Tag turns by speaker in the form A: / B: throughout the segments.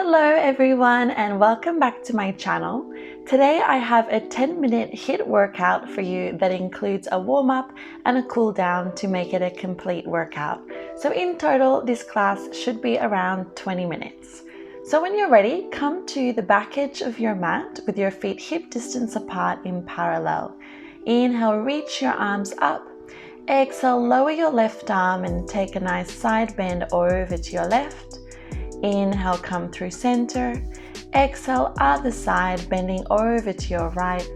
A: Hello everyone and welcome back to my channel. Today I have a 10-minute HIIT workout for you that includes a warm-up and a cool down to make it a complete workout. So in total, this class should be around 20 minutes. So when you're ready, come to the back edge of your mat with your feet hip distance apart in parallel. Inhale, reach your arms up. Exhale, lower your left arm and take a nice side bend over to your left. Inhale, come through center. Exhale, other side, bending over to your right.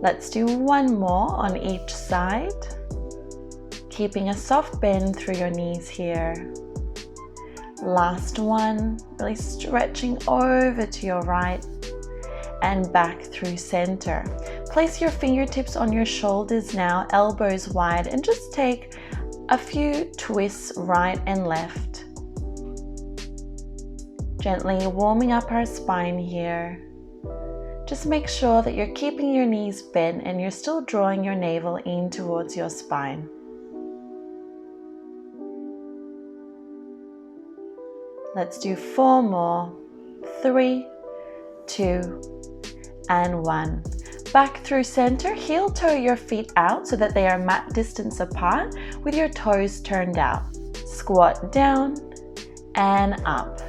A: Let's do one more on each side. Keeping a soft bend through your knees here. Last one, really stretching over to your right and back through center. Place your fingertips on your shoulders now, elbows wide, and just take a few twists right and left. Gently warming up our spine here. Just make sure that you're keeping your knees bent and you're still drawing your navel in towards your spine. Let's do 4 more. 3, 2, and 1. Back through center, heel toe your feet out so that they are mat distance apart with your toes turned out. Squat down and up.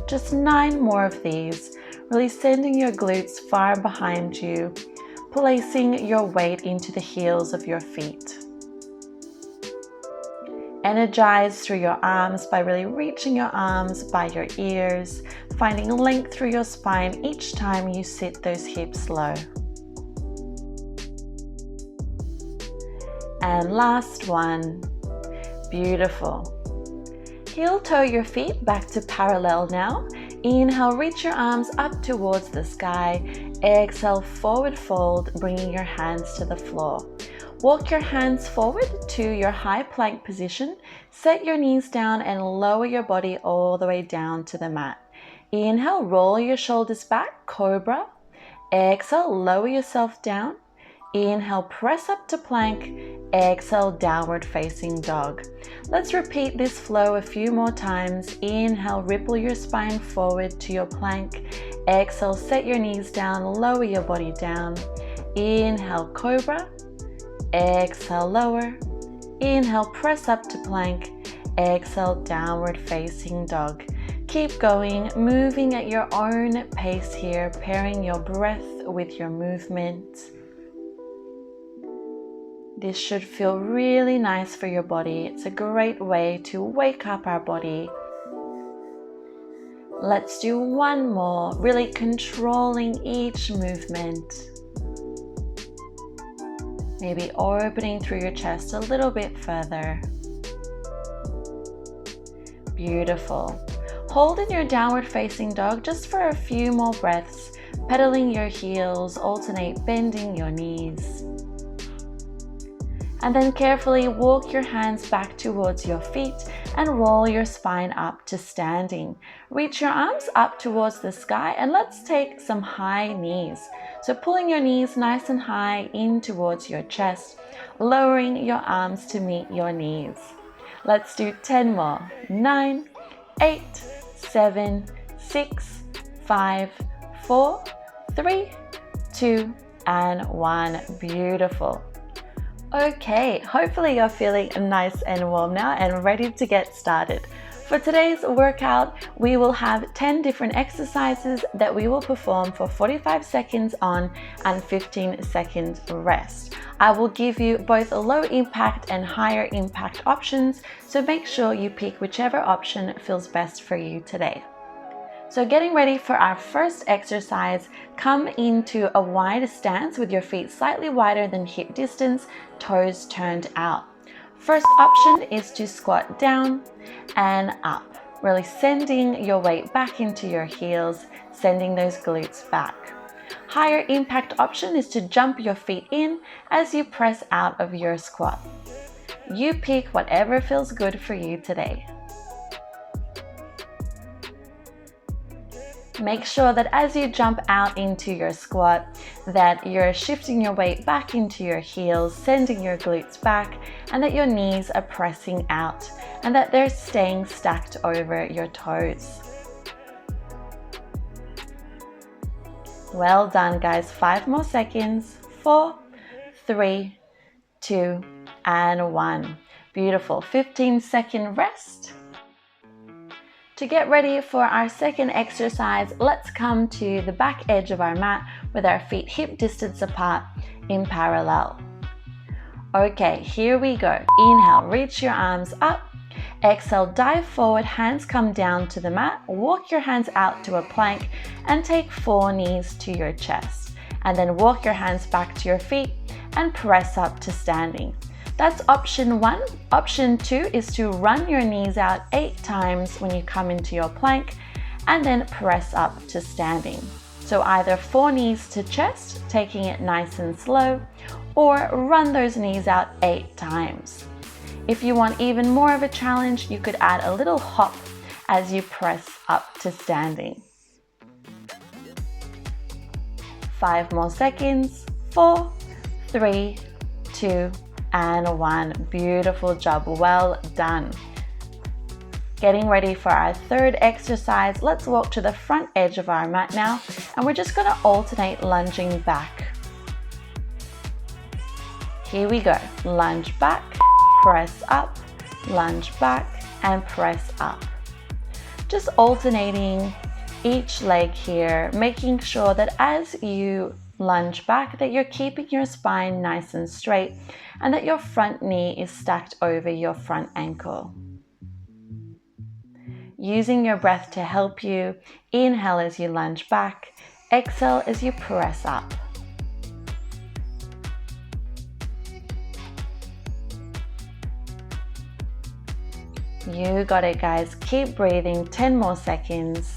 A: Just 9 more of these, really sending your glutes far behind you, placing your weight into the heels of your feet. Energize through your arms by really reaching your arms by your ears, finding length through your spine each time you sit those hips low. And last one. Beautiful. Heel toe your feet back to parallel now. Inhale, reach your arms up towards the sky. Exhale, forward fold, bringing your hands to the floor. Walk your hands forward to your high plank position. Set your knees down and lower your body all the way down to the mat. Inhale, roll your shoulders back, cobra. Exhale, lower yourself down. Inhale, press up to plank. Exhale, downward facing dog. Let's repeat this flow a few more times. Inhale, ripple your spine forward to your plank. Exhale, set your knees down, lower your body down. Inhale, cobra. Exhale, lower. Inhale, press up to plank. Exhale, downward facing dog. Keep going, moving at your own pace here, pairing your breath with your movement. This should feel really nice for your body. It's a great way to wake up our body. Let's do one more, really controlling each movement. Maybe opening through your chest a little bit further. Beautiful. Hold in your downward facing dog just for a few more breaths, pedaling your heels, alternate bending your knees. And then carefully walk your hands back towards your feet and roll your spine up to standing. Reach your arms up towards the sky and let's take some high knees. So pulling your knees nice and high in towards your chest, lowering your arms to meet your knees. Let's do 10 more. 9, 8, 7, 6, 5, 4, 3, 2, and 1. Beautiful. Okay, hopefully you're feeling nice and warm now and ready to get started. For today's workout, we will have 10 different exercises that we will perform for 45 seconds on and 15 seconds rest. I will give you both low impact and higher impact options, so make sure you pick whichever option feels best for you today. So getting ready for our first exercise, come into a wide stance with your feet slightly wider than hip distance, toes turned out. First option is to squat down and up, really sending your weight back into your heels, sending those glutes back. Higher impact option is to jump your feet in as you press out of your squat. You pick whatever feels good for you today. Make sure that as you jump out into your squat, that you're shifting your weight back into your heels, sending your glutes back, and that your knees are pressing out, and that they're staying stacked over your toes. Well done, guys. 5 more seconds. 4, 3, 2, and 1. Beautiful. 15-second rest. To get ready for our second exercise, let's come to the back edge of our mat with our feet hip distance apart in parallel. Okay, here we go. Inhale, reach your arms up. Exhale, dive forward, hands come down to the mat. Walk your hands out to a plank and take 4 knees to your chest. And then walk your hands back to your feet and press up to standing. That's option 1. Option 2 is to run your knees out 8 times when you come into your plank and then press up to standing. So either 4 knees to chest, taking it nice and slow, or run those knees out 8 times. If you want even more of a challenge, you could add a little hop as you press up to standing. 5 more seconds. 4, 3, 2, and 1. Beautiful job. Well done. Getting ready for our third exercise. Let's walk to the front edge of our mat now, and we're just going to alternate lunging back. Here we go. Lunge back, press up, lunge back, and press up. Just alternating each leg here, making sure that as you lunge back that you're keeping your spine nice and straight and that your front knee is stacked over your front ankle. Using your breath to help you, inhale as you lunge back, exhale as you press up. You got it, guys. Keep breathing. 10 more seconds.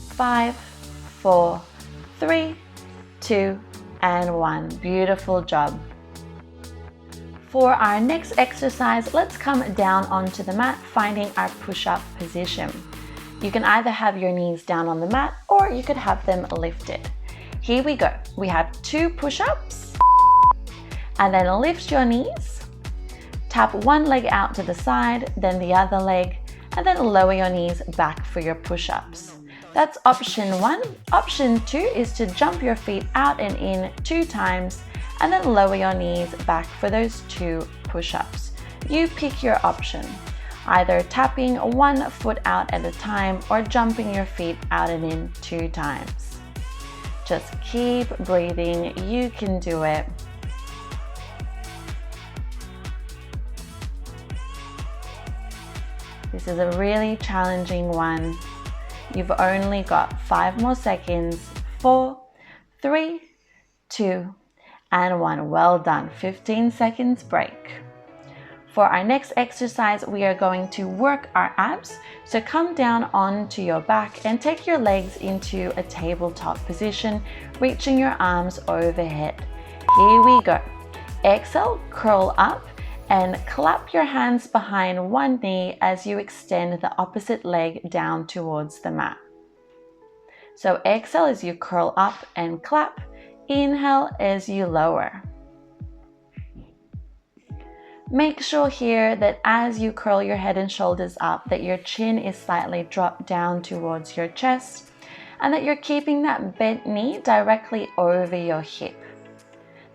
A: 5, 4, 3, 2, and 1. Beautiful job. For our next exercise, let's come down onto the mat, finding our push-up position. You can either have your knees down on the mat or you could have them lifted. Here we go. We have 2 push-ups, and then lift your knees. Tap one leg out to the side, then the other leg, and then lower your knees back for your push-ups. That's option 1. Option 2 is to jump your feet out and in 2 times and then lower your knees back for those 2 push-ups. You pick your option, either tapping 1 foot out at a time or jumping your feet out and in 2 times. Just keep breathing. You can do it. This is a really challenging one. You've only got 5 more seconds. 4, 3, 2, and 1. Well done. 15 seconds break. For our next exercise, we are going to work our abs. So come down onto your back and take your legs into a tabletop position, reaching your arms overhead. Here we go. Exhale, curl up and clap your hands behind one knee as you extend the opposite leg down towards the mat. So exhale as you curl up and clap. Inhale as you lower. Make sure here that as you curl your head and shoulders up, that your chin is slightly dropped down towards your chest and that you're keeping that bent knee directly over your hip.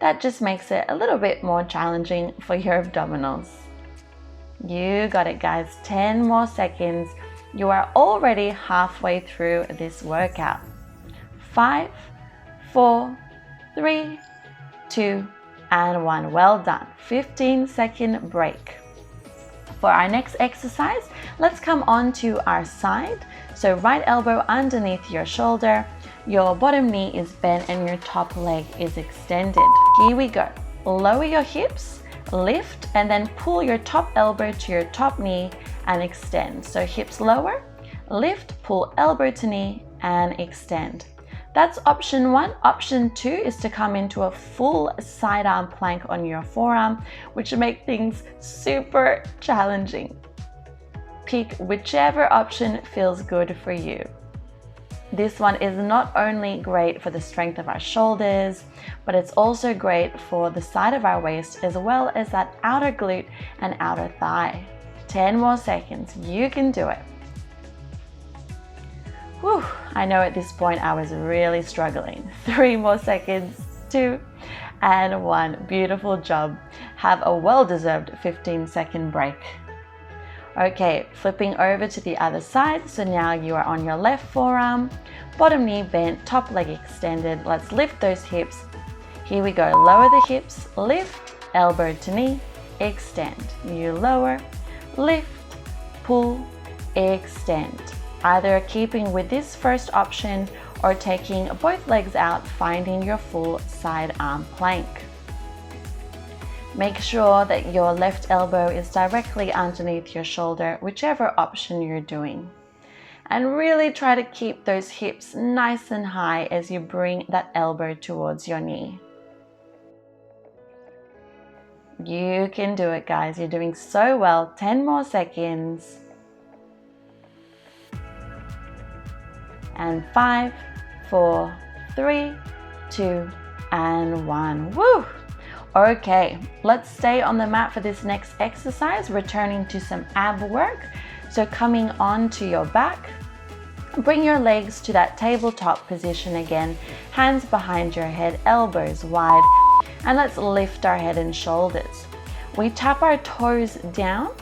A: That just makes it a little bit more challenging for your abdominals. You got it, guys. 10 more seconds. You are already halfway through this workout. 5, 4, 3, 2, and 1. Well done. 15-second break. For our next exercise, let's come on to our side. So right elbow underneath your shoulder, your bottom knee is bent and your top leg is extended. Here we go. Lower your hips, lift, and then pull your top elbow to your top knee and extend. So hips lower, lift, pull elbow to knee, and extend. That's option 1. Option 2 is to come into a full side arm plank on your forearm, which will make things super challenging. Pick whichever option feels good for you. This one is not only great for the strength of our shoulders, but it's also great for the side of our waist as well as that outer glute and outer thigh. 10 more seconds. You can do it. Whew, I know at this point I was really struggling. 3 more seconds, 2 and 1. Beautiful job. Have a well-deserved 15-second break. Okay, flipping over to the other side. So now you are on your left forearm, bottom knee bent, top leg extended. Let's lift those hips. Here we go. Lower the hips, lift, elbow to knee, extend. You lower, lift, pull, extend. Either keeping with this first option or taking both legs out, finding your full side arm plank. Make sure that your left elbow is directly underneath your shoulder, whichever option you're doing. And really try to keep those hips nice and high as you bring that elbow towards your knee. You can do it, guys. You're doing so well. 10 more seconds. And 5, 4, 3, 2, and 1. Woo! Okay, let's stay on the mat for this next exercise, returning to some ab work. So coming onto your back, bring your legs to that tabletop position again, hands behind your head, elbows wide, and let's lift our head and shoulders. We tap our toes down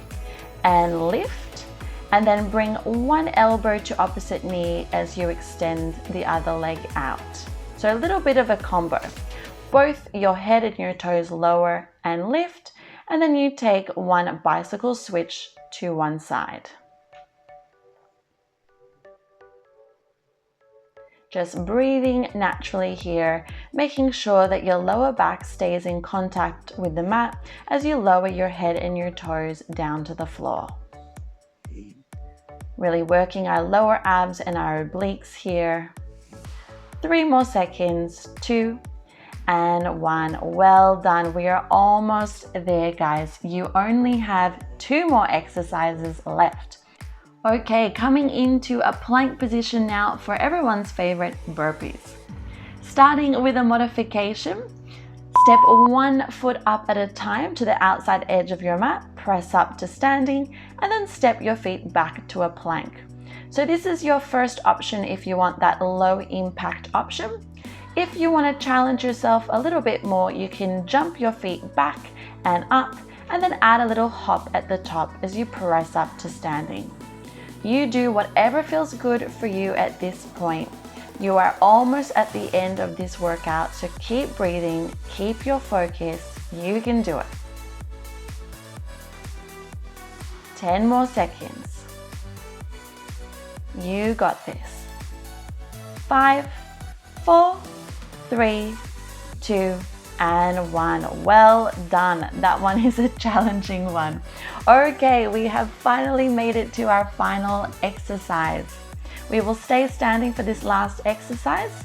A: and lift, and then bring one elbow to opposite knee as you extend the other leg out. So a little bit of a combo. Both your head and your toes lower and lift, and then you take one bicycle switch to one side. Just breathing naturally here, making sure that your lower back stays in contact with the mat as you lower your head and your toes down to the floor. Really working our lower abs and our obliques here. 3 more seconds, 2 and 1. Well done. We are almost there, guys. You only have 2 more exercises left. Okay, coming into a plank position now for everyone's favorite, burpees. Starting with a modification, step 1 foot up at a time to the outside edge of your mat, press up to standing, and then step your feet back to a plank. So this is your first option if you want that low impact option. If you want to challenge yourself a little bit more, you can jump your feet back and up, and then add a little hop at the top as you press up to standing. You do whatever feels good for you at this point. You are almost at the end of this workout, so keep breathing, keep your focus, you can do it. 10 more seconds. You got this. 5, 4, 3, 2, and 1. Well done. That one is a challenging one. Okay, we have finally made it to our final exercise. We will stay standing for this last exercise.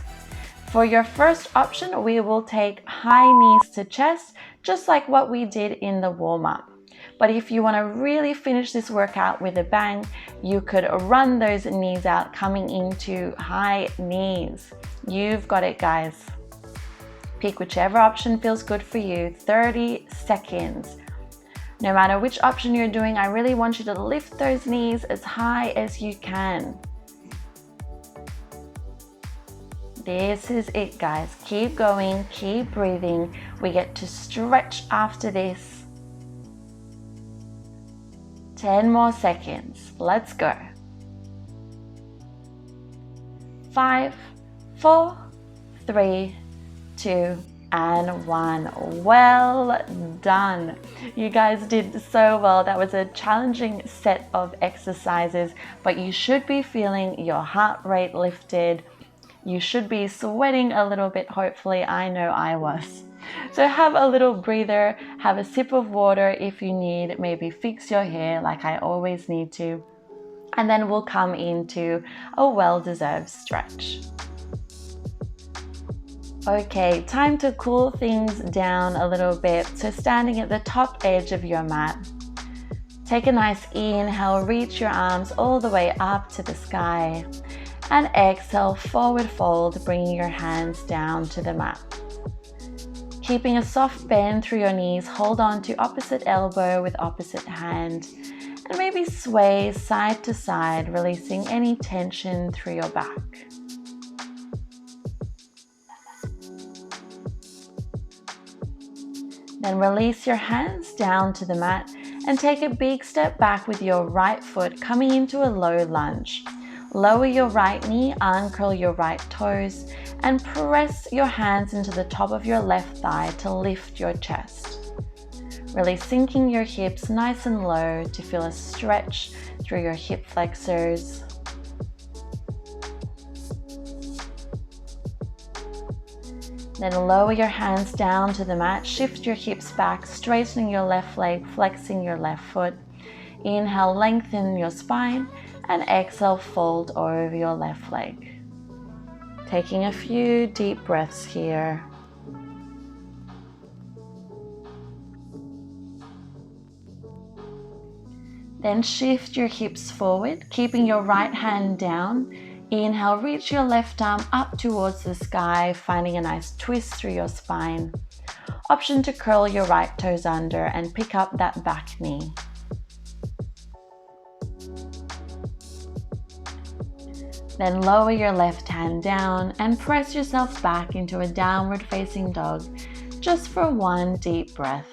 A: For your first option, we will take high knees to chest, just like what we did in the warm-up. But if you want to really finish this workout with a bang, you could run those knees out, coming into high knees. You've got it, guys. Pick whichever option feels good for you. 30 seconds. No matter which option you're doing, I really want you to lift those knees as high as you can. This is it, guys. Keep going, keep breathing. We get to stretch after this. 10 more seconds. Let's go. 5, 4, 3, 2, and 1. Well done. You guys did so well. That was a challenging set of exercises, but you should be feeling your heart rate lifted. You should be sweating a little bit, hopefully. I know I was. So have a little breather, have a sip of water if you need, maybe fix your hair like I always need to, and then we'll come into a well-deserved stretch. Okay, time to cool things down a little bit. So standing at the top edge of your mat, take a nice inhale, reach your arms all the way up to the sky, and exhale, forward fold, bringing your hands down to the mat. Keeping a soft bend through your knees, hold on to opposite elbow with opposite hand, and maybe sway side to side, releasing any tension through your back. Then release your hands down to the mat and take a big step back with your right foot, coming into a low lunge. Lower your right knee, uncurl your right toes, and press your hands into the top of your left thigh to lift your chest. Really sinking your hips nice and low to feel a stretch through your hip flexors. Then lower your hands down to the mat, shift your hips back, straightening your left leg, flexing your left foot. Inhale, lengthen your spine, and exhale, fold over your left leg. Taking a few deep breaths here. Then shift your hips forward, keeping your right hand down. Inhale, reach your left arm up towards the sky, finding a nice twist through your spine. Option to curl your right toes under and pick up that back knee. Then lower your left hand down and press yourself back into a downward facing dog, just for one deep breath.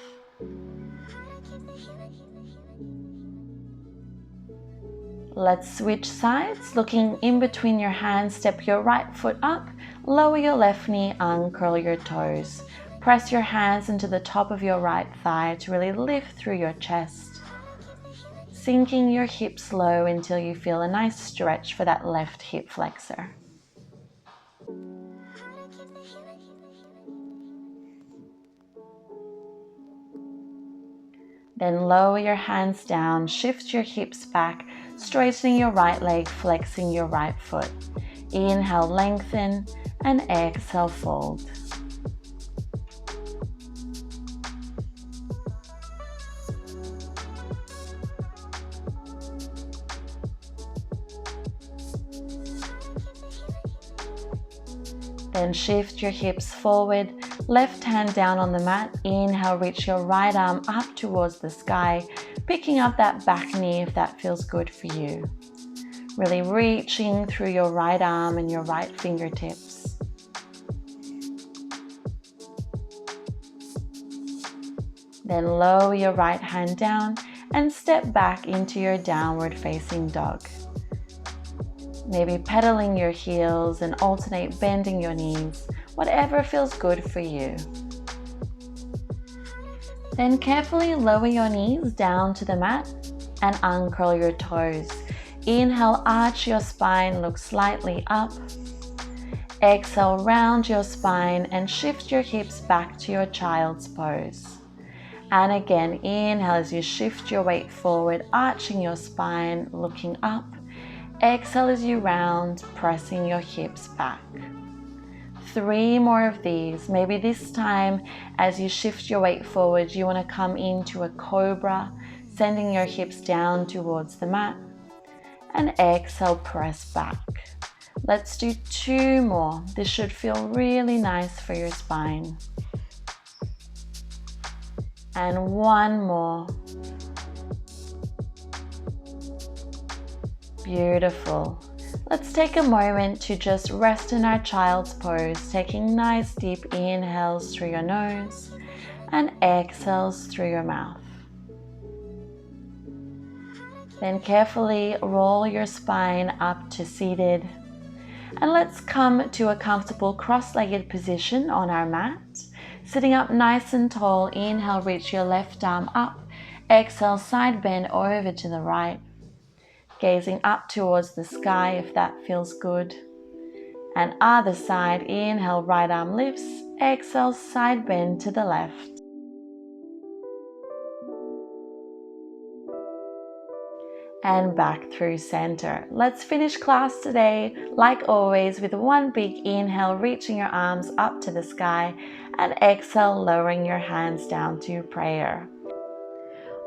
A: Let's switch sides. Looking in between your hands, step your right foot up, lower your left knee, uncurl your toes. Press your hands into the top of your right thigh to really lift through your chest. Sinking your hips low until you feel a nice stretch for that left hip flexor. Then lower your hands down, shift your hips back, straightening your right leg, flexing your right foot. Inhale, lengthen, and exhale, fold. Then shift your hips forward, left hand down on the mat. Inhale, reach your right arm up towards the sky, picking up that back knee if that feels good for you. Really reaching through your right arm and your right fingertips. Then lower your right hand down and step back into your downward facing dog. Maybe pedaling your heels and alternate bending your knees, whatever feels good for you. Then carefully lower your knees down to the mat and uncurl your toes. Inhale, arch your spine, look slightly up. Exhale, round your spine and shift your hips back to your child's pose. And again, inhale as you shift your weight forward, arching your spine, looking up. Exhale as you round, pressing your hips back. 3 more of these. Maybe this time as you shift your weight forward, you want to come into a cobra, sending your hips down towards the mat. And exhale, press back. Let's do 2 more. This should feel really nice for your spine. And 1 more. Beautiful. Let's take a moment to just rest in our child's pose, taking nice deep inhales through your nose and exhales through your mouth. Then carefully roll your spine up to seated. And let's come to a comfortable cross-legged position on our mat. Sitting up nice and tall, inhale, reach your left arm up. Exhale, side bend over to the right. Gazing up towards the sky if that feels good. And other side, inhale, right arm lifts. Exhale, side bend to the left. And back through center. Let's finish class today, like always, with one big inhale, reaching your arms up to the sky, and exhale, lowering your hands down to prayer.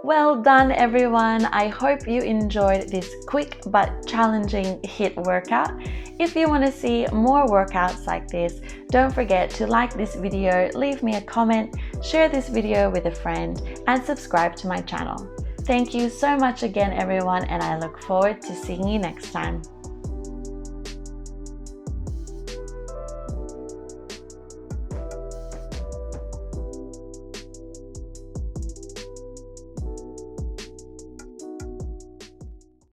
A: Well done, everyone. I hope you enjoyed this quick but challenging HIIT workout. If you want to see more workouts like this, don't forget to like this video, leave me a comment, share this video with a friend, and subscribe to my channel. Thank you so much again, everyone, and I look forward to seeing you next time.